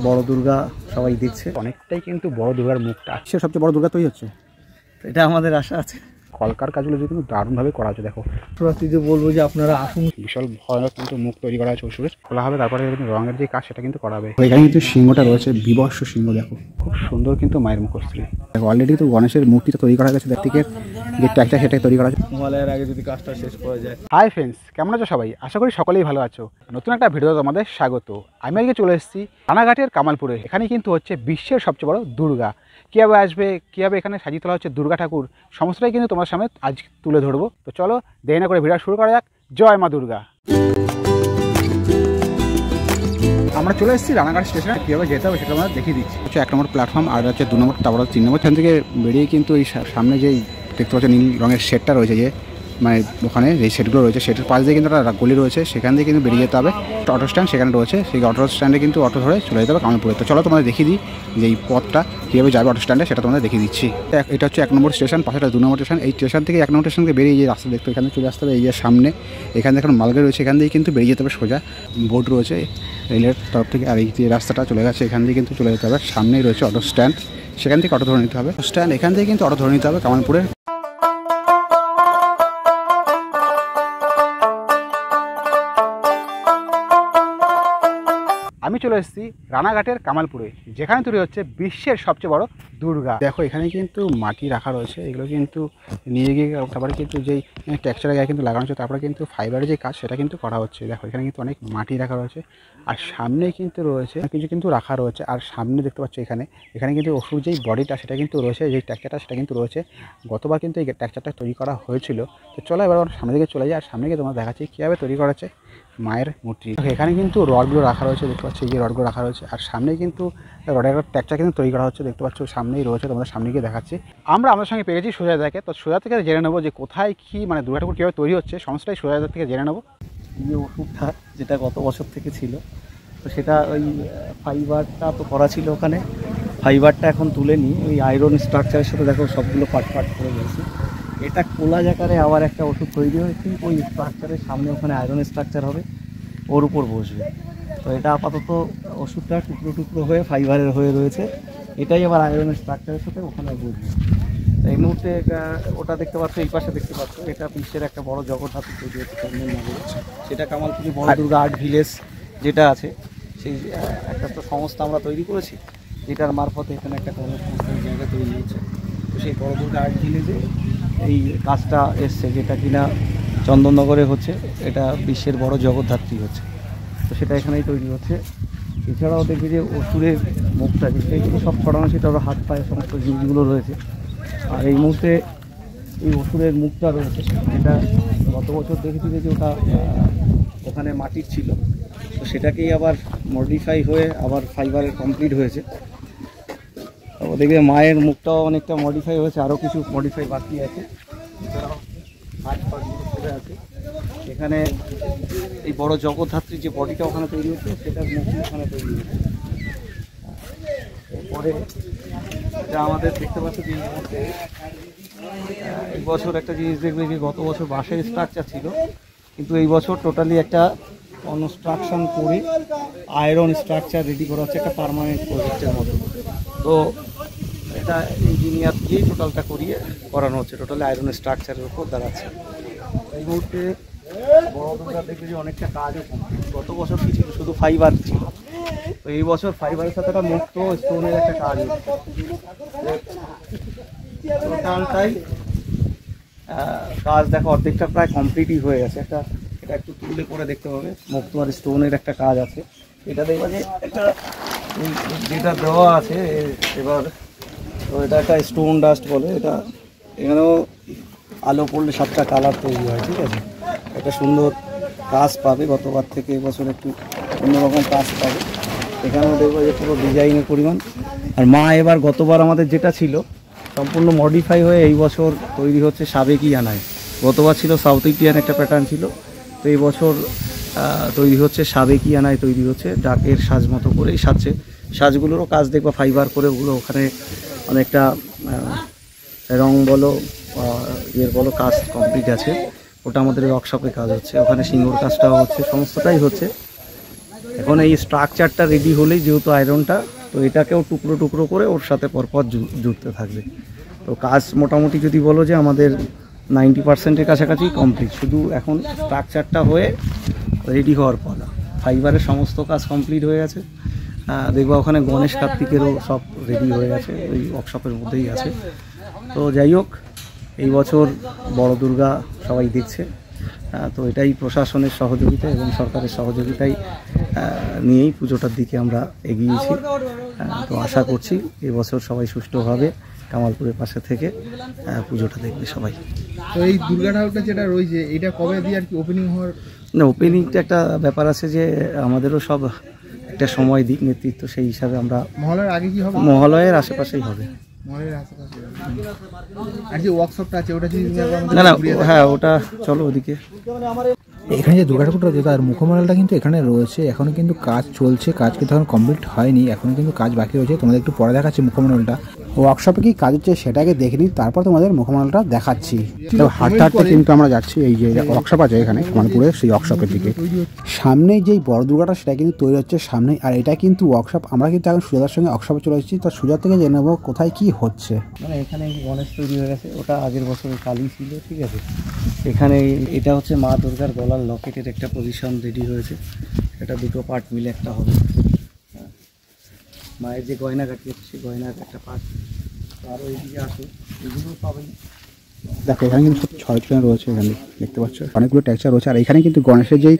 বড় দুর্গা সবাই দেখছে, অনেকটাই কিন্তু বড় দুর্গার মুখটা সে সবচেয়ে বড় দুর্গা তৈরি হচ্ছে, তো এটা আমাদের আশা আছে। কলকার কাজগুলো কিন্তু দারুণভাবে করা আছে। দেখো শিবরাত্রিতে বলবো যে আপনারা আসুন। বিশাল ভয়ানক কিন্তু মুখ তৈরি করা আছে অসুরের, খোলা হবে, তারপরে রঙের যে কাজ সেটা কিন্তু করা হবে। এখানে কিন্তু সিংহটা রয়েছে, বিবর্ষ সিংহ, দেখো খুব সুন্দর কিন্তু মায়ের মুখশ্রী। দেখো অলরেডি তো গণেশের মূর্তিটা তৈরি করা গেছে, থেকে যে ট্যাগটা সেটাই তৈরি করা আছে, হিমালয়ের আগে যদি কাজটা শেষ করা যায়। হাই ফ্রেন্ডস, কেমন আছো সবাই? আশা করি সকলেই ভালো আছো। নতুন একটা ভিডিও তোমাদের স্বাগত। আমি আজকে চলে এসেছি রানাঘাটের কামালপুরে। এখানে কিন্তু হচ্ছে বিশ্বের সবচেয়ে বড় দুর্গা। কীভাবে আসবে, কীভাবে এখানে সাজিয়ে তোলা হচ্ছে দুর্গা ঠাকুর, সমস্তটাই কিন্তু তোমার সামনে আজ তুলে ধরবো। তো চলো দেরি না করে ভিডিও শুরু করা যাক। জয় মা দুর্গা। আমরা চলে এসেছি রানাঘাট স্টেশনে, কীভাবে যেতে হবে সেটা আমরা দেখিয়ে দিচ্ছি। হচ্ছে 1 নম্বর প্ল্যাটফর্ম, আর হচ্ছে 2 নম্বর, তারপর 3 নম্বর। এখান থেকে বেরিয়ে কিন্তু এই সামনে যেই দেখতে পাচ্ছ নীল রঙের শেডটা রয়েছে, যে মানে ওখানে যেই শেডগুলো রয়েছে সেটার পাশ দিয়ে কিন্তু একটা গলি রয়েছে, সেখান দিয়ে কিন্তু বেরিয়ে যেতে হবে। অটো স্ট্যান্ড সেখানে রয়েছে, সেই অটো স্ট্যান্ডে কিন্তু অটো ধরে চলে যেতে হবে কামালপুরে। তো চলো তোমাদের দেখিয়ে দিই যে এই পথটা কীভাবে যাবে অটো স্ট্যান্ডে, সেটা তোমাদের দেখিয়ে দিচ্ছি। এটা হচ্ছে 1 নম্বর স্টেশন, পাশেটা 2 নম্বর স্টেশন। এই স্টেশন থেকে 1 নম্বর স্টেশনকে বেরিয়ে যে রাস্তা দেখতে এখানে চলে আসতে হবে। এই যে সামনে এখানে এখন মালগাড়ি রয়েছে, এখান দিয়ে কিন্তু বেরিয়ে যেতে হবে সোজা। বোর্ড রয়েছে রেলের তরফ থেকে, আর এই যে রাস্তাটা চলে গেছে এখান দিয়ে কিন্তু চলে যেতে হবে। সামনেই রয়েছে অটো স্ট্যান্ড, সেখান থেকে অটো ধরে নিতে হবে। স্ট্যান্ড এখান থেকে কিন্তু অটো ধরে নিতে হবে কামালপুরের। আমি চলে এসেছি রানাঘাটের কামালপুরে, যেখানে তৈরি হচ্ছে বিশ্বের সবচেয়ে বড় দুর্গা। দেখো এখানে কিন্তু মাটি রাখা রয়েছে, এগুলো কিন্তু নিয়ে গিয়ে তারপরে কিন্তু যেই টেক্সচারের গায়ে কিন্তু লাগানো হচ্ছে, তারপরে কিন্তু ফাইবারের যে কাজ সেটা কিন্তু করা হচ্ছে। দেখো এখানে কিন্তু অনেক মাটি রাখা রয়েছে, আর সামনে কিন্তু রয়েছে কিছু কিন্তু রাখা রয়েছে। আর সামনে দেখতে পাচ্ছ এখানে কিন্তু অসুর যেই বডিটা সেটা কিন্তু রয়েছে, যেই টেক্সচারটা সেটা কিন্তু রয়েছে। গতবার কিন্তু এই টেক্সচারটা তৈরি করা হয়েছিল। তো চলো এবার সামনে দিকে চলে যায়, আর সামনে গিয়ে তোমরা দেখাচ্ছি কীভাবে তৈরি করা হচ্ছে মায়ের মূর্তি। এখানে কিন্তু রডগুলো রাখা রয়েছে, দেখতে পাচ্ছি এই যে রডগুলো রাখা রয়েছে, আর সামনেই কিন্তু রডের একটা টেক্সচার কিন্তু তৈরি করা হচ্ছে, দেখতে পাচ্ছ সামনেই রয়েছে। তোমাদের সামনে গিয়ে দেখাচ্ছি। আমরা আমাদের সঙ্গে পেয়েছি সুজাতাকে, তো সুজাতা থেকে জেনে নেবো যে কোথায় কী মানে দুর্গা ঠাকুর কীভাবে তৈরি হচ্ছে, সমস্তটাই সুজাতা থেকে জেনে নেবো। এই যে ওষুধটা যেটা গত বছর থেকে ছিল, তো সেটা ওই ফাইবারটা তো করা ছিল ওখানে, ফাইবারটা এখন তুলে নিয়ে ওই আয়রন স্ট্রাকচারের সাথে দেখো সবগুলো পাট করে গেছে। এটা কোলাজ আকারে আবার একটা ওষুধ তৈরি হয়ে ঠিক ওই স্ট্রাকচারের সামনে ওখানে আয়রন স্ট্রাকচার হবে, ওর উপর বসবে। তো এটা আপাতত ওষুধটা টুকরো টুকরো হয়ে ফাইবারের হয়ে রয়েছে, এটাই আবার আয়রনের স্ট্রাকচারের সাথে ওখানে বসবে। এই মুহূর্তে ওটা দেখতে পাচ্ছ, এই পাশে দেখতে পাচ্ছ, এটা বিশ্বের একটা বড় জগৎ ধাতু তৈরি হচ্ছে চন্দননগরে। সেটা কামালপুরে বড় দুর্গা আর্ট ভিলেজ যেটা আছে, সেই একটা তো সংস্থা আমরা তৈরি করেছি, যেটার মারফতে এখানে একটা কর্মসংস্থানের জায়গা তৈরি হচ্ছে। তো সেই বড় দুর্গা আর্ট ভিলেজে এই কাজটা এসছে, যেটা কিনা চন্দননগরে হচ্ছে, এটা বিশ্বের বড় জগৎধাত্রী হচ্ছে। তো সেটা এখানেই তৈরি হচ্ছে। এছাড়াও দেখি যে অসুরের মুখটা যেগুলো সব ছড়ানো, সেটা ওরা হাত পায়ে সমস্ত জিনিসগুলো রয়েছে। আর এই মুহূর্তে এই অসুরের মুখটা রয়েছে, যেটা গত বছর দেখেছি যে ওটা ওখানে মাটির ছিল, তো সেটাকেই আবার মডিফাই হয়ে আবার ফাইবারের কমপ্লিট হয়েছে। তারপর দেখবে মায়ের মুখটাও অনেকটা মডিফাই হয়েছে, আরও কিছু মডিফাই বাকি আছে। হাত পা আছে এখানে, এই বড় জগৎধাত্রীর যে বডিটা ওখানে তৈরি হচ্ছে, সেটার মুখ ওখানে তৈরি হচ্ছে। এরপরে যা আমাদের দেখতে পাচ্ছি যে এই বছর একটা জিনিস দেখবে যে গত বছর বাঁশের স্ট্রাকচার ছিল, কিন্তু এই বছর টোটালি একটা কনস্ট্রাকশন করে আয়রন স্ট্রাকচার রেডি করা হচ্ছে একটা পার্মানেন্ট প্রজেক্টের মতো। তো এটা ইঞ্জিনিয়ার দিয়েই টোটালটা করানো হচ্ছে, টোটালি আয়রন স্ট্রাকচারের উপর দাঁড়াচ্ছে। এই মুহূর্তে বড় দুর্গা দেখবে যে অনেকটা কাজও কমপ্লিট। গত বছর কি ছিল, শুধু ফাইবার ছিল, তো এই বছর ফাইবারের সাথে একটা মুক্ত স্টোনের একটা কাজ হচ্ছে। টোটালটাই কাজ দেখো অর্ধেকটা প্রায় কমপ্লিটই হয়ে গেছে। এটা একটু তুলে করে দেখতে হবে, মুক্ত আর স্টোনের একটা কাজ আছে। এটা দেখবা যে একটা যেটা দেওয়া আছে এবার, তো এটা একটা স্টোন ডাস্ট বলে, এটা এখানেও আলো পড়লে 7টা কালার তৈরি হয়, ঠিক আছে। একটা সুন্দর কাজ পাবে, গতবার থেকে এবছর একটু অন্যরকম কাজ পাবে। এখানেও দেখবো যে পুরো ডিজাইনের পরিমাণ। আর মা এবার গতবার আমাদের যেটা ছিল সম্পূর্ণ মডিফাই হয়ে এই বছর তৈরি হচ্ছে সাবেকিয়ানায়। গতবার ছিল সাউথ ইন্ডিয়ান একটা প্যাটার্ন ছিল, তো এই বছর তৈরি হচ্ছে সাবেকিয়ানায় তৈরি হচ্ছে, ডাকের সাজ মতো করেই সাজছে। সাজগুলোরও কাজ দেখবা ফাইবার করে, ওগুলো ওখানে অনেকটা রং বলো ইয়ের বলো কাজ কমপ্লিট আছে। ওটা আমাদের ওয়ার্কশপে কাজ হচ্ছে, ওখানে সিঙ্গুর কাজটাও হচ্ছে, সমস্তটাই হচ্ছে। এখন এই স্ট্রাকচারটা রেডি হলেই যেহেতু আয়রনটা, তো এটাকেও টুকরো টুকরো করে ওর সাথে পরপর জুড়তে থাকবে। তো কাজ মোটামুটি যদি বলো যে আমাদের 90%-এর কাছাকাছি কমপ্লিট, শুধু এখন স্ট্রাকচারটা হয়ে রেডি হওয়ার পালা। ফাইবারের সমস্ত কাজ কমপ্লিট হয়ে গেছে, দেখবা ওখানে গণেশ কার্তিকেরও সব রেডি হয়ে গেছে, ওই ওয়ার্কশপের মধ্যেই আছে। তো যাই হোক, এই বছর বড় দুর্গা সবাই দেখছে, তো এটাই প্রশাসনের সহযোগিতা এবং সরকারের সহযোগিতায় নিয়েই পুজোটার দিকে আমরা এগিয়েছি। তো আশা করছি এবছর সবাই সুষ্ঠুভাবে কামালপুরের পাশে থেকে পুজোটা দেখবে সবাই। তো এই দুর্গা ঠাকুরটা যেটা রয়েছে, এটা কবে দিয়ে আর কি ওপেনিং হওয়ার? না, ওপেনিংটা একটা ব্যাপার আছে যে আমাদেরও সব একটা সময় দিক নেতৃত্ব, সেই হিসাবে আমরা মহালয়ের আগে কি হবে? মহালয়ের আশেপাশেই হবে। আর যে ওয়ার্কশপটা আছে ওটা যদি না না, হ্যাঁ ওটা চলো ওদিকে। এখানে যে দুর্গা ঠাকুরটা রয়েছে তার মুখমণ্ডলটা কিন্তু এখানে রয়েছে, এখনও কিন্তু কাজ চলছে, কাজ কিন্তু এখন কমপ্লিট হয়নি, এখনও কিন্তু কাজ বাকি রয়েছে। তোমাদের একটু পরে দেখাচ্ছি মুখমণ্ডলটা, ওয়ার্কশপে কি কাজ হচ্ছে সেটাকে দেখে নিই, তারপর তোমাদের মুখমণ্ডলটা দেখাচ্ছি। হাঁটতে হাঁটতে কিন্তু আমরা যাচ্ছি এই যে ওয়ার্কশপ আছে এখানে কামালপুরে, সেই ওয়ার্কশপের দিকে। সামনেই যেই বড় দুর্গাটা সেটা কিন্তু তৈরি হচ্ছে সামনেই, আর এটা কিন্তু ওয়ার্কশপ। আমরা কিন্তু এখন সুজাতার সঙ্গে ওয়ার্কশপে চলে এসেছি, তো সুজাত থেকে জেনে নেবো কোথায় কি হচ্ছে। মানে এখানে গণেশ তৈরি হয়ে গেছে, ওটা আগের বছরের কালী ছিল, ঠিক আছে। এখানে এটা হচ্ছে মা দুর্গার গলার লকেটের একটা পজিশন রেডি হয়েছে, এটা দুটো পার্ট মিলে একটা হবে। মায়ের যে গয়নাঘাটি হচ্ছে গয়নার একটা পার্ট, আরও এইদিকে আসে, এগুলো সবাই দেখো এখানে কিন্তু সব ছড়াছড়ি রয়েছে, এখানে দেখতে পাচ্ছ অনেকগুলো টেক্সচার রয়েছে। আর এখানে কিন্তু গণেশের যেই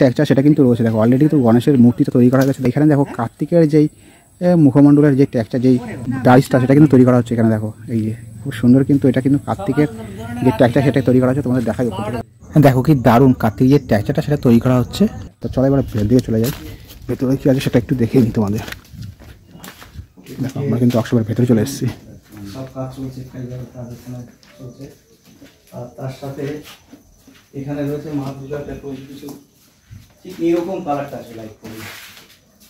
টেক্সচার সেটা কিন্তু রয়েছে, দেখো অলরেডি কিন্তু গণেশের মূর্তিটা তৈরি করা গেছে। এখানে দেখো কার্তিকের যেই মুখমণ্ডলের যে টেক্সচার, যেই ডাইসটা সেটা কিন্তু তৈরি করা হচ্ছে এখানে। দেখো এই যে খুব সুন্দর, কিন্তু এটা কিন্তু কার্তিকের যে টেক্সচার সেটা তৈরি করা হচ্ছে, তোমাদের দেখাই। দেখো কি দারুণ কার্তিক যে টেক্সচারটা সেটা তৈরি করা হচ্ছে। তো চলো এবার ভেতর দিকে চলে যাই, ভেতরে কী আছে সেটা একটু দেখে নিই তোমাদের। দেখো আমরা কিন্তু ওয়ার্কশপের ভেতরে চলে এসেছি। সব কাজ চলছে, ফাইবারের কাজ এখানে চলছে। আর তার সাথে এখানে রয়েছে মা দুর্গার কিছু ঠিক এরকম কালারটা আছে, লাইট করে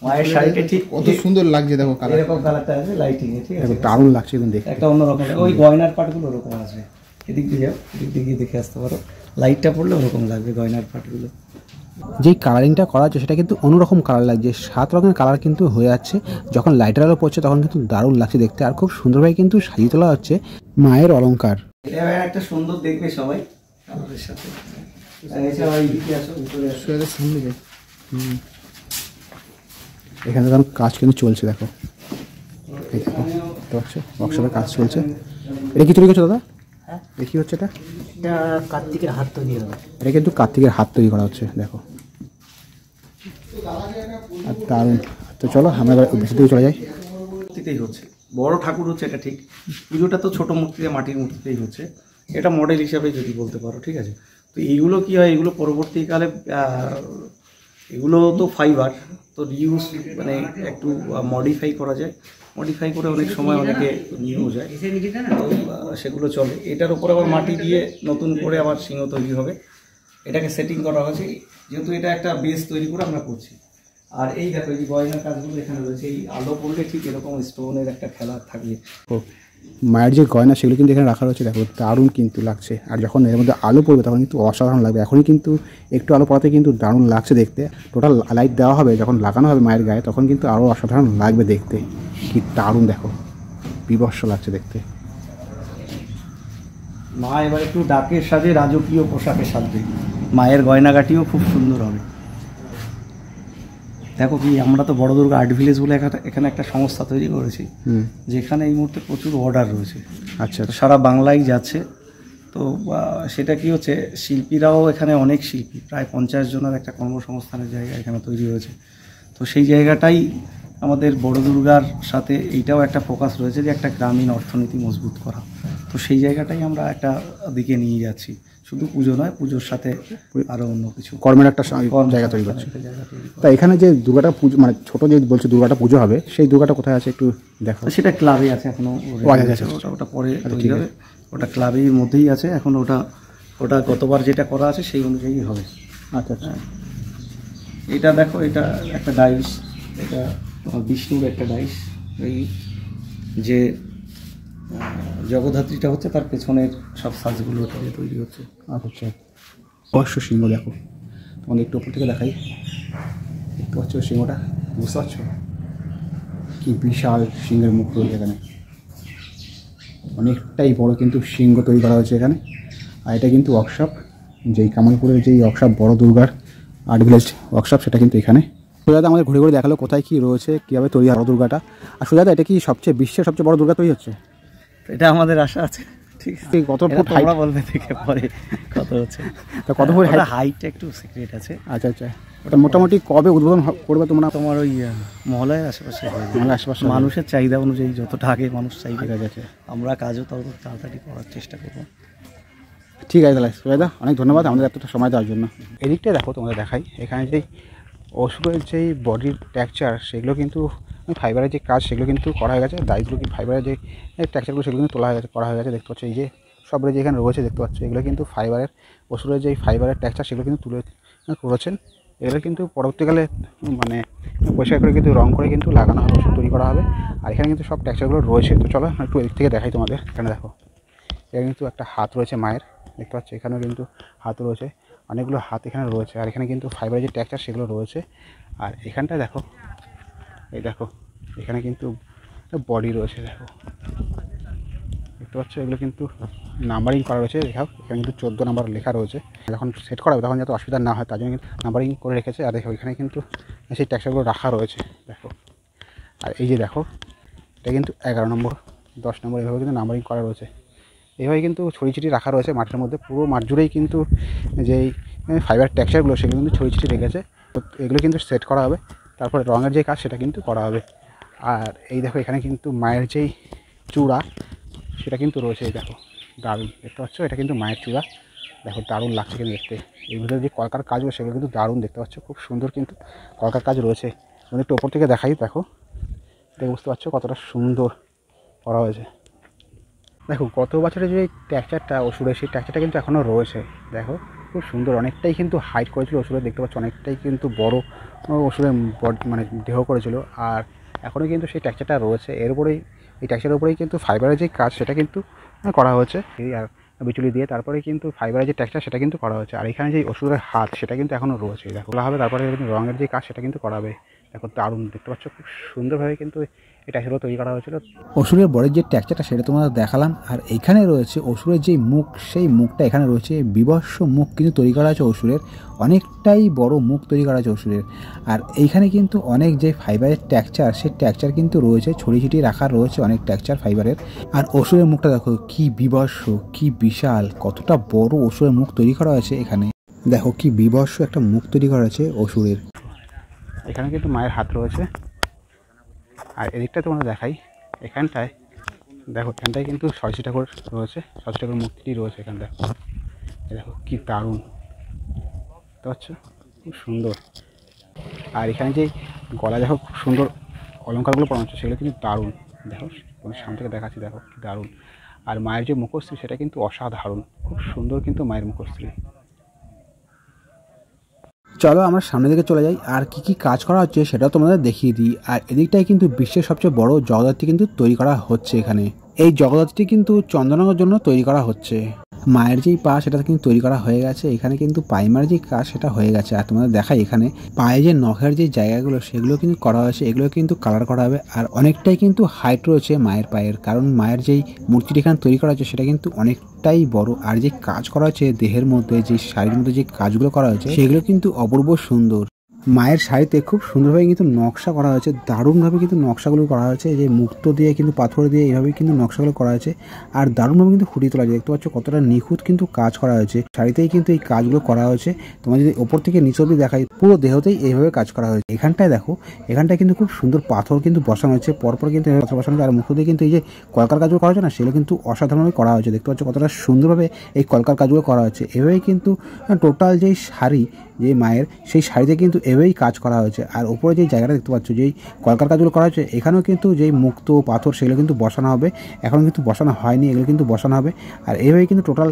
মায়ের শাড়িতে ঠিক কত সুন্দর লাগছে। দেখো এরকম কালারটা আছে লাইটিং এ, ঠিক আছে, দারুণ লাগছে কিন্তু দেখতে, একটা অন্যরকম। ওই গয়নার পার্টগুলো ওরকম আছে, এদিক দিয়ে যাও, এদিক দিয়ে গিয়ে দেখে আসতে পারো, লাইটটা পড়লে ওরকম লাগবে গয়নার পার্টগুলো। যেই কালারিংটা করা হচ্ছে সেটা কিন্তু অন্যরকম কালার লাগছে, 7 রঙের কালার কিন্তু হয়ে যাচ্ছে। যখন লাইটের আলো পড়ছে তখন কিন্তু দারুণ লাগছে দেখতে, আর খুব সুন্দরভাবে কিন্তু সাজিয়ে তোলা হচ্ছে মায়ের অলংকার। এটা একটা সুন্দর দেখবে সবাই আমাদের সাথে। এছাড়া এইদিকে আসো, ভিতরে আসো, সামনে যাই। এখানে তখন কাজ কিন্তু চলছে, দেখো দেখতে পাচ্ছ ওয়ার্কশপের কাজ চলছে। এটা কি তৈরি করছো দাদা? হ্যাঁ, এটা কি হচ্ছে? এটা কার্তিকের হাত তৈরি হবে। এটা কিন্তু কার্তিকের হাত তৈরি করা হচ্ছে, দেখো আর দারুণ। তো চলো আমরা এবার বেশি দিকে চলে যাই। মূর্তিতেই হচ্ছে, বড় ঠাকুর হচ্ছে এটা ঠিক, পুজোটা তো ছোটো মূর্তিতে মাটির মূর্তিতেই হচ্ছে, এটা মডেল হিসাবে যদি বলতে পারো, ঠিক আছে। তো এইগুলো কী হয়, এগুলো পরবর্তীকালে এগুলো তো ফাইবার, তো রিউজ মানে একটু মডিফাই করা যায়, মডিফাই করে অনেক সময় অনেকে নিয়েও যায়, তো সেগুলো চলে। এটার উপর আবার মাটি দিয়ে নতুন করে আবার সিংহ তৈরি হবে, এটাকে সেটিং করা হয়েছে, যেহেতু এটা একটা বেস তৈরি করে আমরা করছি। আর এই দেখো এই গয়নার কাজগুলো এখানে রয়েছে, এই আলো পড়লে ঠিক এরকম স্টোনের একটা খেলা থাকবে। মায়ের যে গয়না সেগুলো কিন্তু এখানে রাখা রয়েছে, দেখো দারুণ কিন্তু লাগছে। আর যখন এর মধ্যে আলো পড়বে তখন কিন্তু অসাধারণ লাগবে। এখনই কিন্তু একটু আলো পড়াতে কিন্তু দারুণ লাগছে দেখতে। টোটাল লাইট দেওয়া হবে, যখন লাগানো হবে মায়ের গায়ে তখন কিন্তু আরও অসাধারণ লাগবে দেখতে। কি দারুণ, দেখো বিভৎস লাগছে দেখতে। মা এবার একটু ডাকের সাজে রাজকীয় পোশাকে সাজবে, মায়ের গয়নাগাটিও খুব সুন্দর হবে। দেখো কি, আমরা তো বড় দুর্গা আর্ট ভিলেজ বলে এখানে একটা সংস্থা তৈরি করেছি, যেখানে এই মুহূর্তে প্রচুর অর্ডার রয়েছে। আচ্ছা, সারা বাংলায় যাচ্ছে। তো সেটা কি হচ্ছে, শিল্পীরাও এখানে অনেক শিল্পী, প্রায় 50 জনের একটা কর্মসংস্থানের জায়গা এখানে তৈরি হয়েছে। তো সেই জায়গাটাই আমাদের বড় দুর্গার সাথে এইটাও একটা ফোকাস রয়েছে যে একটা গ্রামীণ অর্থনীতি মজবুত করা। তো সেই জায়গাটাই আমরা একটা দিকে নিয়ে যাচ্ছি, শুধু পুজো নয়, পুজোর সাথে আরও অন্য কিছু কর্মের একটা জায়গা তৈরি করছে। তা এখানে যে দুর্গাটা পুজো, মানে ছোটো যে বলছে দুর্গাটা পুজো হবে, সেই দুর্গাটা কোথায় আছে একটু দেখো। সেটা ক্লাবে আছে এখনও, ওটা পরে তৈরি হবে, ওটা ক্লাবের মধ্যেই আছে এখন। ওটা গতবার যেটা করা আছে সেই অনুযায়ী হবে। আচ্ছা আচ্ছা। এটা দেখো, এটা একটা ডাইস, এটা বিষ্ণুর একটা ডাইস, এই যে জগদ্ধাত্রীটা হচ্ছে তার পেছনের সব সাজগুলো ওটা দিয়ে তৈরি হচ্ছে। আচ্ছা, অবশ্য সিংহ দেখো, তোমাদের একটু ওপর থেকে দেখাই। দেখতে পাচ্ছ সিংহটা, বুঝতে পারছো কি বিশাল সিংহের মুখ রয়েছে এখানে, অনেকটাই বড় কিন্তু সিংহ তৈরি করা হয়েছে এখানে। আর এটা কিন্তু ওয়ার্কশপ, যেই কামালপুরের যেই ওয়ার্কশপ বড় দুর্গার আর্ট ভিলেজ ওয়ার্কশপ, সেটা কিন্তু এখানে। সুজাতা আমাদের ঘুরে ঘুরে দেখালো কোথায় কী রয়েছে, কীভাবে তৈরি হয় বড় দুর্গাটা। আর সুজাতা, এটা কি বিশ্বের সবচেয়ে বড় দুর্গা তৈরি হচ্ছে? এটা আমাদের আশা আছে, ঠিক আছে। কত ফুট হাইট বলবে থেকে পরে কত হচ্ছে, তা কত ফুট হাইটটা একটু সিক্রেট আছে। আচ্ছা আচ্ছা, ওটা মোটামুটি কবে উদ্বোধন করবে তোমরা? তোমার ওই মহলায় আশেপাশে, মহলার আশেপাশে মানুষের চাহিদা অনুযায়ী যতটা আগে মানুষ চাইবে, ঠিক আছে, আমরা কাজও তত তাড়াতাড়ি করার চেষ্টা করবো। ঠিক আছে তাহলে সুজাতা, অনেক ধন্যবাদ আমাদের এতটা সময় দেওয়ার জন্য। এদিকটা দেখো, তোমাদের দেখাই, এখানে যেই অসুরের যেই বডির টেক্সচার সেগুলো কিন্তু ফাইবারের যে কাজ সেগুলো কিন্তু করা হয়ে গেছে। দায়গুলো কি ফাইবারের যে টেক্সচারগুলো সেগুলো কিন্তু তোলা হয়ে গেছে, করা হয়ে গেছে। দেখতে পাচ্ছ এই যে সবরে যে এখানে রয়েছে দেখতে পাচ্ছ, এগুলো কিন্তু ফাইবারের অসুরের যেই ফাইবারের টেক্সচার সেগুলো কিন্তু তুলে করেছেন। এগুলো কিন্তু পরবর্তীকালে মানে পরিষ্কার করে কিন্তু রং করে কিন্তু লাগানো হবে, ওষুধ তৈরি করা হবে। আর এখানে কিন্তু সব টেক্সচারগুলো রয়েছে। তো চলো একটু এদিক থেকে দেখাই তোমাদের। এখানে দেখো, এখানে কিন্তু একটা হাত রয়েছে মায়ের, দেখতে পাচ্ছ এখানেও কিন্তু হাত রয়েছে, অনেকগুলো হাত এখানে রয়েছে। আর এখানে কিন্তু ফাইবারের যে টেক্সচার সেগুলো রয়েছে। আর এখানটা দেখো, এই দেখো এখানে কিন্তু বডি রয়েছে, দেখো দেখতে পাচ্ছ, এগুলো কিন্তু নাম্বারিং করা রয়েছে। দেখাও এখানে কিন্তু 14 নাম্বার লেখা রয়েছে। যখন সেট করা হবে তখন যাতে অসুবিধা না হয় তার জন্য কিন্তু নাম্বারিং করে রেখেছে। আর দেখো এখানে কিন্তু সেই টেক্সচারগুলো রাখা রয়েছে, দেখো। আর এই যে দেখো, এটা কিন্তু 11 নম্বর 10 নম্বর এভাবে কিন্তু নাম্বারিং করা রয়েছে। এইভাবে কিন্তু ছড়িয়ে ছিটিয়ে রাখা রয়েছে মাঠের মধ্যে, পুরো মাঠ জুড়েই কিন্তু যেই ফাইবার টেক্সচারগুলো সেগুলো কিন্তু ছড়িয়ে ছিটিয়ে রেখেছে। তো এগুলো কিন্তু সেট করা হবে, তারপরে রঙের যে কাজ সেটা কিন্তু করা হবে। আর এই দেখো এখানে কিন্তু মায়ের যেই চূড়া সেটা কিন্তু রয়েছে, এই দেখো দারুণ দেখতে পাচ্ছ, এটা কিন্তু মায়ের চূড়া, দেখো দারুণ লাগছে কিন্তু দেখতে। এর ভিতরে যে কলকার কাজগুলো সেগুলো কিন্তু দারুণ দেখতে পাচ্ছ, খুব সুন্দর কিন্তু কলকার কাজ রয়েছে। আমি একটু ওপর থেকে দেখাই, দেখো দেখে বুঝতে পারছো কতটা সুন্দর করা হয়েছে। দেখো গত বছরের যে টেক্সচারটা অসুরের, সেই টেক্সচারটা কিন্তু এখনও রয়েছে, দেখো খুব সুন্দর, অনেকটাই কিন্তু হাইট করেছিল অসুরের, দেখতে পাচ্ছ অনেকটাই কিন্তু বড় অসুরের বডি মানে দেহ করেছিল। আর এখনও কিন্তু সেই টেক্সচারটা রয়েছে। এর উপরেই এই টেক্সচারের উপরেই কিন্তু ফাইবারের যে কাজ সেটা কিন্তু করা হয়েছে, এই আর বিচুলি দিয়ে তারপরে কিন্তু ফাইবারের যে টেক্সচার সেটা কিন্তু করা হয়েছে। আর এখানে যে অসুরের হাত সেটা কিন্তু এখনও রয়েছে, দেখো বলা হবে। তারপরে রঙের যে কাজ সেটা কিন্তু করা হবে, দেখো দারুণ দেখতে পাচ্ছ, খুব সুন্দরভাবে কিন্তু এটা টেক্সচারগুলো তৈরি করা হয়েছিল। অসুরের বডির যে টেক্সচারটা সেটা তোমাদের দেখালাম। আর এখানে রয়েছে অসুরের যে মুখ, সেই মুখটা এখানে রয়েছে, বিভৎস মুখ কিন্তু তৈরি করা আছে অসুরের, অনেকটাই বড় মুখ তৈরি করা আছে অসুরের। আর এইখানে কিন্তু অনেক যে ফাইবারের টেক্সচার, সেই টেক্সচার কিন্তু রয়েছে, ছড়িয়ে ছিটিয়ে রাখা রয়েছে অনেক টেক্সচার ফাইবারের। আর অসুরের মুখটা দেখো কি বিভৎস, কি বিশাল, কতটা বড় অসুরের মুখ তৈরি করা হয়েছে এখানে, দেখো কি বিভৎস একটা মুখ তৈরি করা আছে অসুরের। এখানে কিন্তু মায়ের হাত রয়েছে। আর এদিকটা তোমরা দেখাই, এখানটায় দেখো, এখানটায় কিন্তু সরস্বতী ঠাকুর রয়েছে, সরস্বতী ঠাকুর মূর্তিটি রয়েছে এখানটায়, দেখো কি দারুণ বুঝতে পারছো, খুব সুন্দর। আর এখানে যে গলা দেখো খুব সুন্দর অলঙ্কারগুলো পড়ানো হচ্ছে, সেগুলো কিন্তু দারুণ, দেখো তোমার সামনে থেকে দেখাচ্ছি, দেখো কি দারুণ। আর মায়ের যে মুখশ্রী সেটা কিন্তু অসাধারণ, খুব সুন্দর কিন্তু মায়ের মুখশ্রী। চলো আমরা সামনের দিকে চলে যাই, আর কি কি কাজ করা হচ্ছে সেটাও তোমাদের দেখিয়ে দিই। আর এদিকটাই কিন্তু বিশ্বের সবচেয়ে বড় জগদ্ধাত্রী কিন্তু তৈরি করা হচ্ছে এখানে। এই জগদ্ধাত্রীটি কিন্তু চন্দননগরের জন্য তৈরি করা হচ্ছে। মায়ের যেই পা সেটা কিন্তু তৈরি করা হয়ে গেছে, এখানে কিন্তু পাইমার যে কাজ সেটা হয়ে গেছে। আর তোমাদের দেখাই এখানে পায়ে যে নখের যে জায়গাগুলো সেগুলো কিন্তু করা হয়েছে, এগুলো কিন্তু কালার করা হবে। আর অনেকটাই কিন্তু হাইট রয়েছে মায়ের পায়ের, কারণ মায়ের যেই মূর্তিটি এখানে তৈরি করা হচ্ছে সেটা কিন্তু অনেকটাই বড়। আর যে কাজ করা হচ্ছে দেহের মধ্যে, যে শাড়ির মধ্যে যে কাজগুলো করা হয়েছে সেগুলো কিন্তু অপূর্ব সুন্দর। মায়ের শাড়িতে খুব সুন্দরভাবে কিন্তু নকশা করা হয়েছে, দারুণভাবে কিন্তু নকশাগুলো করা হয়েছে, যে মুক্তো দিয়ে কিন্তু পাথর দিয়ে এইভাবে কিন্তু নকশাগুলো করা হয়েছে। আর দারুণভাবে কিন্তু ফুটিয়ে তোলা যায়, দেখতে পাচ্ছ কতটা নিখুঁত কিন্তু কাজ করা হয়েছে শাড়িতেই কিন্তু এই কাজগুলো করা হয়েছে। তোমার যদি ওপর থেকে নিচ অব্দি দেখাই, পুরো দেহতেই এইভাবে কাজ করা হয়েছে। এখানটায় দেখো, এখানটায় কিন্তু খুব সুন্দর পাথর কিন্তু বসানো হয়েছে, পরপর কিন্তু পাথর বসানো হয়েছে। আর মুখ দিয়ে কিন্তু এই যে কলকার কাজগুলো করা হয়েছে না, সেগুলো কিন্তু অসাধারণভাবে করা হয়েছে, দেখতে পাচ্ছ কতটা সুন্দরভাবে এই কলকার কাজগুলো করা হয়েছে। এভাবেই কিন্তু টোটাল যেই শাড়ি যে মায়ের, সেই শাড়িতে কিন্তু এভাবেই কাজ করা হয়েছে। আর উপরে যে জায়গাটা দেখতে পাচ্ছ, যেই কলকার কাজগুলো করা হয়েছে, এখানেও কিন্তু যেই মুক্তো পাথর সেগুলো কিন্তু বসানো হবে, এখন কিন্তু বসানো হয়নি, এগুলো কিন্তু বসানো হবে। আর এইভাবে কিন্তু টোটাল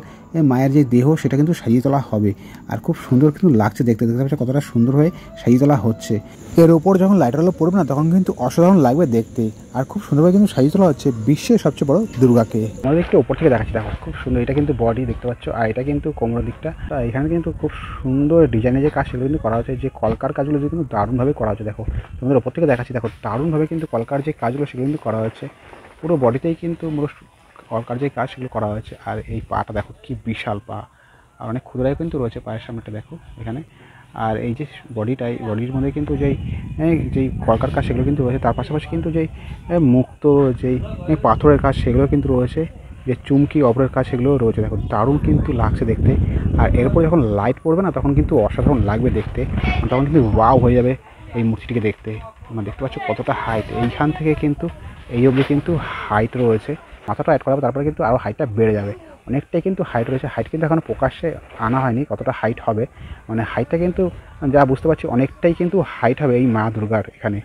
মায়ের যে দেহ সেটা কিন্তু সাজিয়ে তোলা হবে। আর খুব সুন্দর কিন্তু লাগছে দেখতে পাচ্ছ কতটা সুন্দর হয়ে সাজিয়ে তোলা হচ্ছে। এর ওপর যখন লাইটের আলো পড়বে না তখন কিন্তু অসাধারণ লাগবে দেখতে। আর খুব সুন্দরভাবে কিন্তু সাজিয়ে তোলা হচ্ছে বিশ্বের সবচেয়ে বড় দুর্গাকে। আমাদের একটু ওপর থেকে দেখাচ্ছি, দেখো খুব সুন্দর। এটা কিন্তু বডি দেখতে পাচ্ছ, আর এটা কিন্তু কোমরের দিকটা। এখানে কিন্তু খুব সুন্দর ডিজাইনের যে কাজ সেগুলো কিন্তু করা হচ্ছে। যে কলকার কাজগুলো কিন্তু দারুণভাবে করা হচ্ছে। দেখো তোমাদের ওপর থেকে দেখাচ্ছি, দেখো দারুণভাবে কিন্তু কলকার যে কাজগুলো সেগুলো কিন্তু করা হচ্ছে। পুরো বডিতেই কিন্তু কলকার যে কাজ সেগুলো করা হয়েছে। আর এই পাটা দেখো কি বিশাল পা, আর অনেক ক্ষুদ্রায় কিন্তু রয়েছে পায়ের সামনেটা দেখো এখানে। আর এই যে বডির মধ্যে কিন্তু যেই কলকার কাজ সেগুলো কিন্তু রয়েছে। তার পাশাপাশি কিন্তু যেই মুক্ত যেই পাথরের কাজ সেগুলো কিন্তু রয়েছে, যে চুমকি অপরের কাজ সেগুলোও রয়েছে। দেখো দারুণ কিন্তু লাগছে দেখতে। আর এরপর যখন লাইট পড়বে না তখন কিন্তু অসাধারণ লাগবে দেখতে, তখন কিন্তু ওয়াও হয়ে যাবে এই মূর্তিটিকে দেখতে। তোমরা দেখতে পাচ্ছ কতটা হাইট, এইখান থেকে কিন্তু এই অবধি কিন্তু হাইট রয়েছে। মাথাটা অ্যাড করা হবে, তারপরে কিন্তু আরও হাইটটা বেড়ে যাবে। অনেকটাই কিন্তু হাইট রয়েছে। হাইট কিন্তু এখনও প্রকাশ্যে আনা হয়নি কতটা হাইট হবে, মানে হাইটটা কিন্তু যা বুঝতে পারছি অনেকটাই কিন্তু হাইট হবে এই মা দুর্গার এখানে।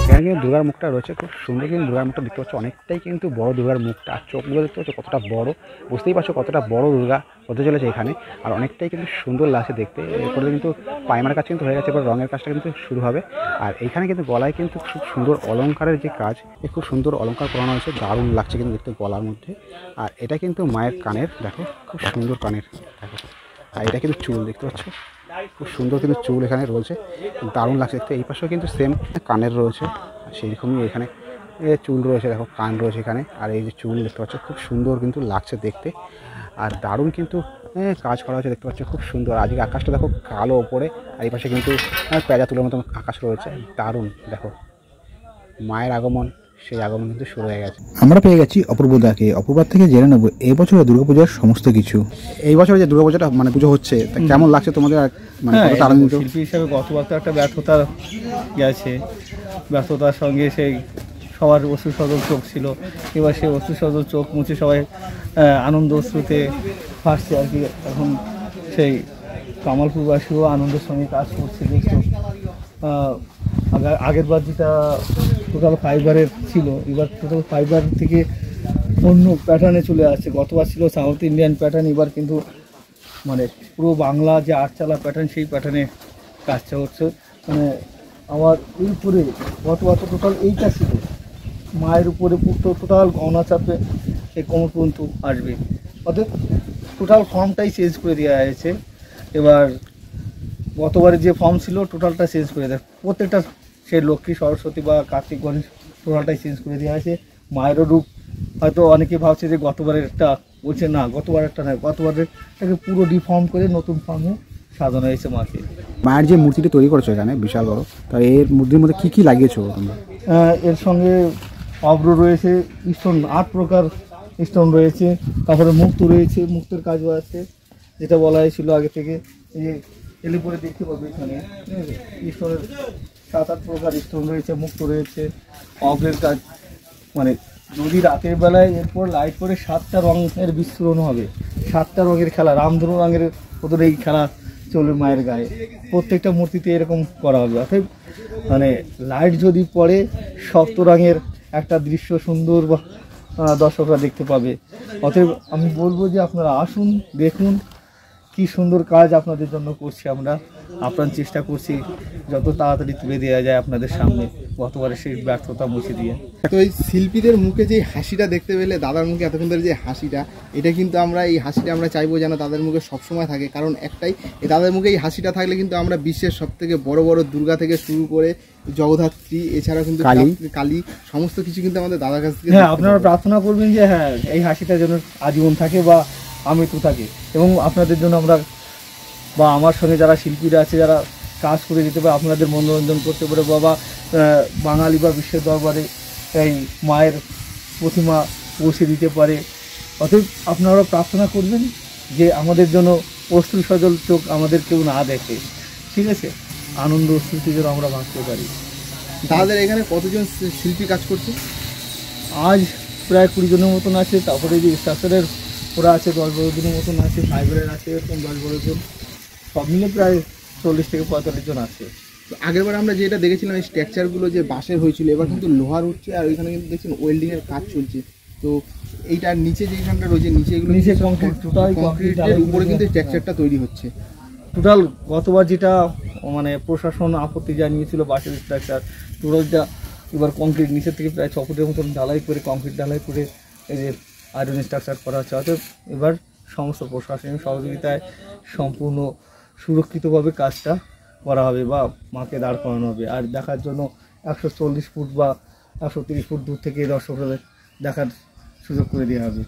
এখানে কিন্তু দুর্গার মুখটা রয়েছে, খুব সুন্দর কিন্তু দুর্গার মুখটা দেখতে পাচ্ছ, অনেকটাই কিন্তু বড় দুর্গার মুখটা। আর চোখগুলো দেখতে পাচ্ছ কতটা বড়, বুঝতেই পারছো কতটা বড় দুর্গা হতে চলেছে এখানে। আর অনেকটাই কিন্তু সুন্দর লাগছে দেখতে। এরপরে কিন্তু পায়মার কাজ কিন্তু হয়ে গেছে, এবার রঙের কাজটা কিন্তু শুরু হবে। আর এইখানে কিন্তু গলায় কিন্তু খুব সুন্দর অলঙ্কারের যে কাজ, খুব সুন্দর অলঙ্কার করানো হয়েছে, দারুণ লাগছে কিন্তু দেখতে গলার মধ্যে। আর এটা কিন্তু মায়ের কানের, দেখো খুব সুন্দর কানের দেখো। আর এটা কিন্তু চুল দেখতে পাচ্ছ, খুব সুন্দর কিন্তু চুল এখানে রয়েছে, দারুণ লাগছে দেখতে। এই পাশেও কিন্তু সেম কানের রয়েছে, সেই রকমই এখানে চুল রয়েছে, দেখো কান রয়েছে এখানে। আর এই যে চুল দেখতে পাচ্ছ খুব সুন্দর কিন্তু লাগছে দেখতে। আর দারুণ কিন্তু কাজ করা হয়েছে দেখতে পাচ্ছ, খুব সুন্দর। আজকে আকাশটা দেখো কালো ওপরে, আর এই পাশে কিন্তু পেঁজা তুলোর মতো আকাশ রয়েছে, দারুণ। দেখো মায়ের আগমন, সেই আগমন কিন্তু শুরু হয়ে গেছে। আমরা পেয়ে গেছি অপূর্বদাকে। অপূর্বার থেকে জেনে নেবো এই বছরের দুর্গাপূজার সমস্ত কিছু। এই বছরে যে দুর্গাপূজাটা মানে পুজো হচ্ছে তা কেমন লাগছে তোমাদের? মানে শিল্পী হিসাবে গতবার তো একটা ব্যর্থতা গেছে, ব্যর্থতার সঙ্গে সেই সবার অশ্রু সজল চোখ ছিল। এবার সেই অশ্রু সজল চোখ মুছে সবাই আনন্দ অশ্রুতে ভাসছে আর কি। এখন সেই কামালপুরবাসীও আনন্দের সঙ্গে কাজ করছে দেখছো। আগের বার যেটা টোটাল ফাইবারের ছিল, এবার টোটাল ফাইবার থেকে অন্য প্যাটার্নে চলে আসছে। গতবার ছিল সাউথ ইন্ডিয়ান প্যাটার্ন, এবার কিন্তু মানে পুরো বাংলা যে আটচালা প্যাটার্ন সেই প্যাটার্নে কাজটা হচ্ছে। মানে আমার এর উপরে গতবার তো টোটাল এইটা ছিল, মায়ের উপরে পুরো টোটাল গহনা চাপে এই কোমর পর্যন্ত আসবে। অর্থাৎ টোটাল ফর্মটাই চেঞ্জ করে দেওয়া হয়েছে। এবার গতবারে যে ফর্ম ছিল টোটালটা চেঞ্জ করে দেয়, প্রত্যেকটা সে লক্ষ্মী সরস্বতী বা কার্তিক গণেশ টোটালটাই চেঞ্জ করে দেওয়া হয়েছে। মায়েরও রূপ হয়তো অনেকে ভাবছে যে গতবারেরটা, বলছে না গতবারেরটা নয়, গতবারেরটাকে পুরো ডিফর্ম করে নতুন ফর্মে সাজানো হয়েছে মাকে। মায়ের যে মূর্তিটি তৈরি করেছো এখানে বিশাল বড়, তা এর মূর্তির মধ্যে কী কী লাগিয়েছো তোমরা? এর সঙ্গে অব্র রয়েছে, স্টোন 8 প্রকার স্টোন রয়েছে, তারপরে মুক্ত রয়েছে, মুক্তের কাজও আছে যেটা বলা হয়েছিল আগে থেকে। এই যে এলে পরে দেখতে পাবে এখানে স্টোনের 7-8 প্রকার স্টোন রয়েছে, মুক্ত রয়েছে, অব্রের কাজ। মানে যদি রাতের বেলায় এরপর লাইট করে 7টা রঙের বিস্ফোরণ হবে, 7টা রঙের খেলা, রামধনু রঙের ওদের এই খেলা চলবে মায়ের গায়ে। প্রত্যেকটা মূর্তিতে এরকম করা হবে। অর্থাৎ মানে লাইট যদি পড়ে সপ্তরঙের একটা দৃশ্য সুন্দর দর্শকরা দেখতে পাবে। অতএব আমি বলবো যে আপনারা আসুন, দেখুন কি সুন্দর কাজ আপনাদের জন্য করছি আমরা। আপ্রাণ চেষ্টা করছি যত তাড়াতাড়ি তুলে দেওয়া যায় আপনাদের সামনে গতবারে সেই ব্যর্থতা মুছে দিয়ে। তো এই শিল্পীদের মুখে যে হাসিটা দেখতে পেলে, দাদার মুখে এতক্ষণ ধরে যে হাসিটা, এটা কিন্তু আমরা এই হাসিটা আমরা চাইবো যেন তাদের মুখে সবসময় থাকে। কারণ একটাই, এই তাদের মুখে এই হাসিটা থাকলে কিন্তু আমরা বিশ্বের সবথেকে বড় বড় দুর্গা থেকে শুরু করে জগদ্ধাত্রী, এছাড়াও কিন্তু কালী, সমস্ত কিছু কিন্তু আমাদের দাদার কাছ থেকে। হ্যাঁ, আপনারা প্রার্থনা করবেন যে হ্যাঁ এই হাসিটা যেন আজীবন থাকে বা আমৃত্যু থাকে। এবং আপনাদের জন্য আমরা বা আমার সঙ্গে যারা শিল্পীরা আছে যারা কাজ করে দিতে পারে, আপনাদের মনোরঞ্জন করতে পারে, বাবা বাঙালি বা বিশ্বের দরবারে এই মায়ের প্রতিমা পৌঁছে দিতে পারে। অতএব আপনারা প্রার্থনা করবেন যে আমাদের জন্য অশ্রু সজল চোখ আমাদের কেউ না দেখে, ঠিক আছে, আনন্দ অশ্রুতি যেন আমরা বাঁচতে পারি। তাদের এখানে কতজন শিল্পী কাজ করছে? আজ প্রায় 20 জনের মতন আছে। তারপরে যে স্ট্রাকচারের ওরা আছে 10-12 জনের মতন আছে, ফাইবারের আছে এরকম 10-12 জন, সব মিলে প্রায় 40 থেকে 45 জন আছে। আগেরবার আমরা যেটা দেখেছিলাম এই স্ট্রাকচারগুলো যে বাঁশের হয়েছিল, এবার কিন্তু লোহার উঠছে, আর ওইখানে কিন্তু দেখছেন ওয়েল্ডিংয়ের কাজ চলছে। তো এইটার নিচে যেখানটা রয়েছে নিচে এগুলো নিচে কংক্রিট, টোটাল কংক্রিটের উপরে কিন্তু স্ট্রাকচারটা তৈরি হচ্ছে। টোটাল গতবার যেটা মানে প্রশাসন আপত্তি জানিয়েছিল বাঁশের স্ট্রাকচার, টোটালটা এবার কংক্রিট নিচের থেকে প্রায় 6 ফুটের মতন ঢালাই করে, কংক্রিট ঢালাই করে এই যে আয়রন স্ট্রাকচার করা হচ্ছে। অতএব এবার সমস্ত প্রশাসনিক সহযোগিতায় সম্পূর্ণ সুরক্ষিতভাবে কাজটা করা হবে বা মাকে দাঁড় করানো হবে। আর দেখার জন্য 140 ফুট বা 130 ফুট দূর থেকে দর্শকদের দেখার সুযোগ করে দেওয়া হবে।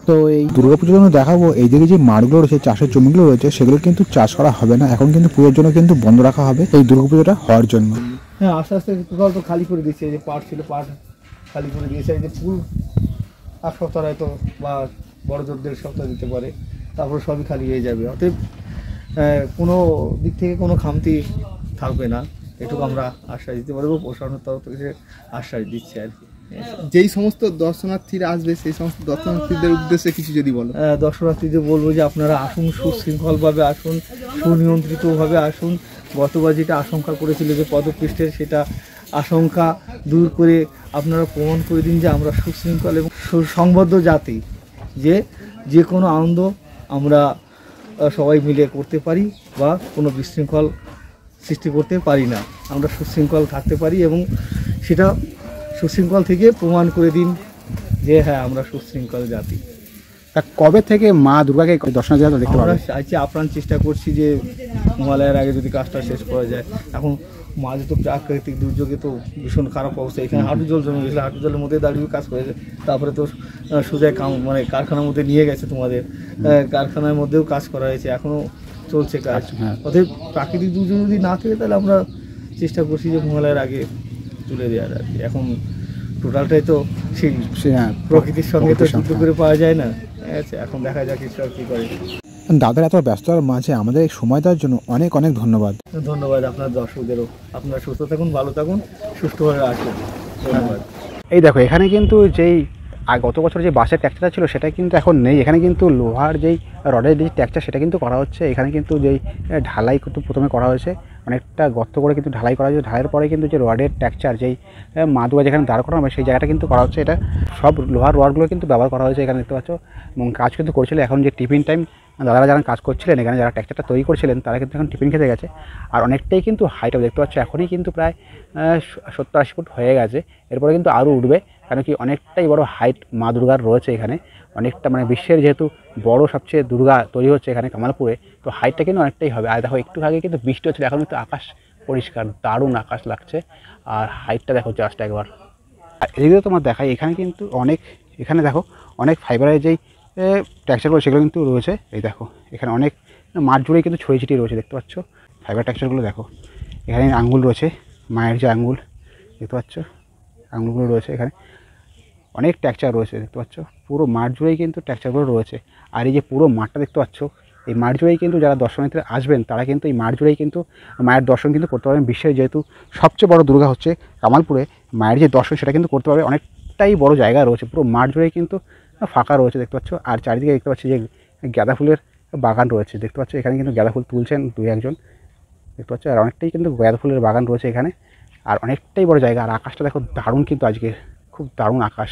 তো এই দুর্গাপুজোর জন্য দেখাবো এইদিকে যে মাঠগুলো রয়েছে, চাষের জমিগুলো রয়েছে, সেগুলো কিন্তু চাষ করা হবে না, এখন কিন্তু পুজোর জন্য কিন্তু বন্ধ রাখা হবে এই দুর্গাপুজোটা হওয়ার জন্য। হ্যাঁ, আস্তে আস্তে টোটাল তো খালি করে দিচ্ছে। এই যে পাট ছিল, পাট খালি করে দিয়েছে। এই যে ফুল 1 সপ্তাহ হয়তো বা বড় জোর 1.5 সপ্তাহ দিতে পারে, তারপর সবই খালি হয়ে যাবে। অতএব কোনো দিক থেকে কোনো খামতি থাকবে না, এটুকু আমরা আশ্বাস দিতে পারবো। প্রশাসনের তরফ থেকে আশ্বাস দিচ্ছে আর কি। যেই সমস্ত দর্শনার্থীরা আসবে সেই সমস্ত দর্শনার্থীদের উদ্দেশ্যে কিছু যদি বলো। দর্শনার্থীদের বলবো যে আপনারা আসুন, সুশৃঙ্খলভাবে আসুন, সুনিয়ন্ত্রিতভাবে আসুন। গতবার যেটা আশঙ্কা করেছিল যে পদপৃষ্ঠের, সেটা আশঙ্কা দূর করে আপনারা প্রমাণ করে দিন যে আমরা সুশৃঙ্খল এবং সুসংবদ্ধ জাতি, যে কোনো আনন্দ আমরা সবাই মিলে করতে পারি বা কোনো বিশৃঙ্খল সৃষ্টি করতে পারি না। আমরা সুশৃঙ্খল থাকতে পারি এবং সেটা সুশৃঙ্খল থেকে প্রমাণ করে দিন যে হ্যাঁ আমরা সুশৃঙ্খল জাতি। তা কবে থেকে মা দুর্গাকে দর্শনার্থীরা দেখতে আমরা পাবে? চাইছি, আপ্রাণ চেষ্টা করছি যে মহালয়ার আগে যদি কাজটা শেষ করা যায়। এখন মাঝে তো প্রাকৃতিক দুর্যোগে তো ভীষণ খারাপ অবস্থা, এখানে হাঁটু জল জমে গেছিলো, হাঁটু জলের মধ্যে দাঁড়িয়ে কাজ করেছে। তারপরে তো সোজা মানে কারখানার মধ্যে নিয়ে গেছে, তোমাদের কারখানার মধ্যেও কাজ করা হয়েছে, এখনও চলছে কাজ। অতএব প্রাকৃতিক দুর্যোগ যদি না থাকে তাহলে আমরা চেষ্টা করছি যে মহালয়ার আগে তুলে দেওয়ার আর কি। এখন টোটালটাই তো সেই প্রকৃতির সঙ্গে তো যুদ্ধ করে পাওয়া যায় না। আচ্ছা, এখন দেখা যাক ঈশ্বর কী করে। দাদার এত ব্যস্ততার মাঝে আমাদের এই সময় দেওয়ার জন্য অনেক অনেক ধন্যবাদ। ধন্যবাদ আপনার দর্শকদেরও। আপনারা সুস্থ থাকুন, ভালো থাকুন, সুষ্ঠুভাবে আসুন। ধন্যবাদ। এই দেখো এখানে কিন্তু যেই গত বছর যে বাঁশের ট্যাকচারটা ছিল সেটা কিন্তু এখন নেই, এখানে কিন্তু লোহার যেই রডের যে ট্যাকচার সেটা কিন্তু করা হচ্ছে। এখানে কিন্তু যেই ঢালাই কিন্তু প্রথমে করা হয়েছে, অনেকটা গর্ত করে কিন্তু ঢালাই করা হয়েছে। ঢালাইয়ের পরে কিন্তু যে রডের ট্যাকচার যেই মা দুর্গা যেখানে দাঁড় করানো হবে সেই জায়গাটা কিন্তু করা হচ্ছে। এটা সব লোহার রডগুলো কিন্তু ব্যবহার করা হয়েছে এখানে দেখতে পাচ্ছ, এবং কাজ কিন্তু করছিল। এখন যে টিফিন টাইম দাদারা যারা কাজ করছিলেন এখানে, যারা ট্যাকচারটা তৈরি করছিলেন, তারা কিন্তু এখন টিফিন খেতে গেছে। আর অনেকটাই কিন্তু হাইট দেখতে পাচ্ছ, এখনই কিন্তু প্রায় 70-80 ফুট হয়ে গেছে। এরপরে কিন্তু আরও উঠবে, কারণ কি অনেকটাই বড় হাইট মা দুর্গার রয়েছে এখানে। অনেকটা মানে বিশ্বের যেহেতু বড় সবচেয়ে দুর্গা তৈরি হচ্ছে এখানে কামালপুরে, তো হাইটটা কিন্তু অনেকটাই হবে। আর দেখো একটু আগে কিন্তু বৃষ্টি হচ্ছিল, এখন কিন্তু আকাশ পরিষ্কার, দারুণ আকাশ লাগছে। আর হাইটটা দেখো জাস্ট একবার। আর এদিকে তোমার দেখাই, এখানে কিন্তু এখানে দেখো অনেক ফাইবারের যেই ট্যাকচারগুলো সেগুলো কিন্তু রয়েছে। এই দেখো এখানে অনেক মাঠ জুড়েই কিন্তু ছড়িয়ে ছিটিয়ে রয়েছে দেখতে পাচ্ছ ফাইবার ট্যাকচারগুলো। দেখো এখানে আঙ্গুল রয়েছে, মায়ের যে আঙ্গুল দেখতে পাচ্ছ, আঙ্গুলগুলো রয়েছে এখানে। অনেক ট্যাকচার রয়েছে দেখতে পাচ্ছ, পুরো মাঠ জুড়েই কিন্তু ট্যাকচারগুলো রয়েছে। আর এই যে পুরো মাঠটা দেখতে পাচ্ছ, এই মাঠ জুড়েই কিন্তু যারা দর্শনার্থীরা আসবেন তারা কিন্তু এই মাঠ জুড়েই কিন্তু মায়ের দর্শন কিন্তু করতে পারবেন। বিশ্বের যেহেতু সবচেয়ে বড় দুর্গা হচ্ছে কামালপুরে, মায়ের যে দর্শন সেটা কিন্তু করতে পারবে। অনেকটাই বড় জায়গা রয়েছে, পুরো মাঠ জুড়েই কিন্তু ফাঁকা রয়েছে দেখতে পাচ্ছ। আর চারিদিকে দেখতে পাচ্ছি যে গাঁদা ফুলের বাগান রয়েছে দেখতে পাচ্ছ, এখানে কিন্তু গাঁদা ফুল তুলছেন 2-1 দেখতে পাচ্ছ। আর অনেকটাই কিন্তু গাঁদা ফুলের বাগান রয়েছে এখানে, আর অনেকটাই বড় জায়গা। আর আকাশটা দেখো দারুণ, কিন্তু আজকে খুব দারুণ আকাশ।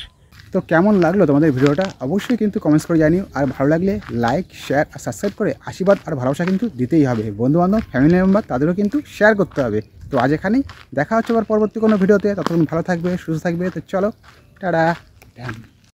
তো কেমন লাগলো তোমাদের ভিডিওটা অবশ্যই কিন্তু কমেন্টস করে জানিও। আর ভালো লাগলে লাইক, শেয়ার আর সাবস্ক্রাইব করে আশীর্বাদ আর ভালোবাসা কিন্তু দিতেই হবে। বন্ধুবান্ধব, ফ্যামিলি মেম্বার তাদেরও কিন্তু শেয়ার করতে হবে। তো আজ এখানেই, দেখা হচ্ছে আবার পরবর্তী কোনো ভিডিওতে। ততক্ষণ ভালো থাকবে, সুস্থ থাকবে। তো চলো, টাটা।